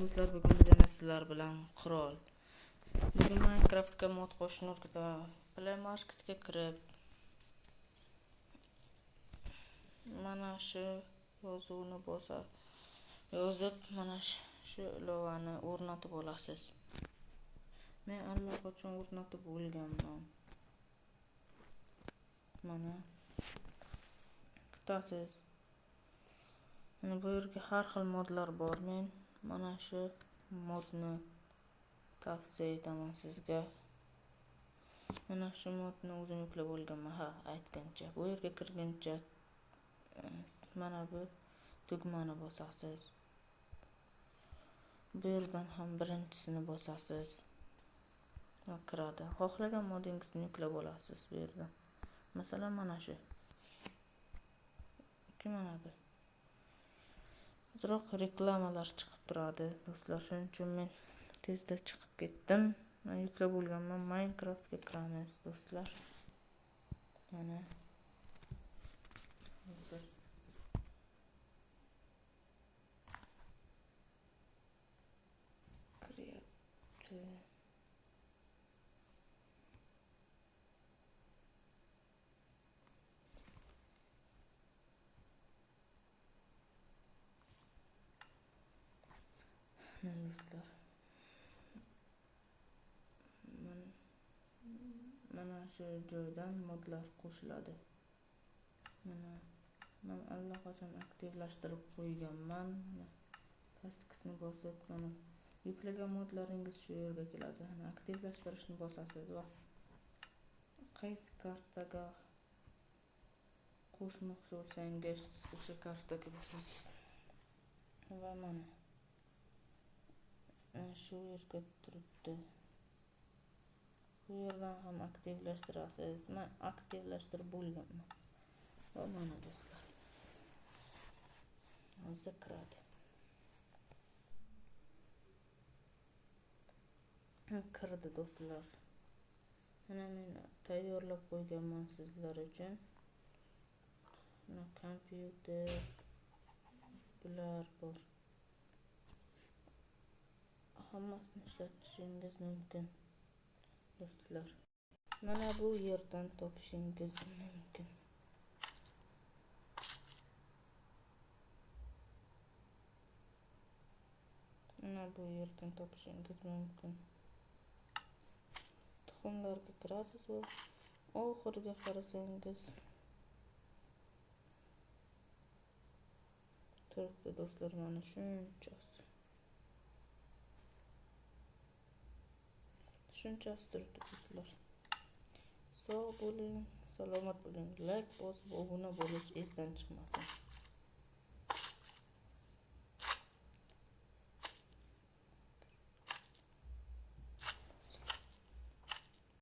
do'stlar, bugun biz yana sizlar bilan qurol. Bugun Minecraftga mod qo'shishni o'rgataman. Play Marketga kirib, mana shu yozuvni yozib, mana shu ilovani o'rnatib olasiz. Men allaqachon o'rnatib bo'lganman. Mana kutasiz. Bu yerga har xil modlar bor. Men mana shu modni tavsiya etaman sizga. Mana shu modni o'zim yuklab olganman, aytgancha. Bu yerga kirguncha mana bu tugmani bosasiz. Bu yerdan ham birinchisini bosasiz va kiradi. Xohlagan modingizni yuklab olasiz bu yerdan. Masalan, mana shu. Mana bu. Biroq reklamalar chiqib turadi do'stlar, shuning uchun men tezda chiqib ketdim. Men yuklab olganman. Minecraftga kiramiz do'stlar. Mana hozir kiryapti. Do'stlar, mana shu joydan modlar qo'shiladi. Mana men allaqachon aktivlashtirib qo'yganman. Pastqisini bosib, mana yuklagan modlaringiz shu yerga keladi. Aktivlashtirishni bosasiz va qaysi kartaga qo'shmoqchi bo'lsangiz o'sha kartaga bosasiz. Va mana shu yerga turibdi. Bu yerdan ham aktivlashtirasiz. Men aktivlashtirib bo'lganman. Va mana do'stlar, hozir kiradi. Kirdi do'stlar. Mana men tayyorlab qo'yganman sizlar uchun. Mana kompyuter bular bor. Hammasini ishlatishingiz mumkin do'stlar. Mana bu yerdan topishingiz mumkin. Mana bu yerdan topishingiz mumkin. Tuxumlarga kirasiz va oxiriga qarasangiz turibdi do'stlar, mana shunchasi. Shunchasi turibdi do'stlar. Sog' bo'ling, salomat bo'ling. Like bosib, obuna bo'lish esdan chiqmasin.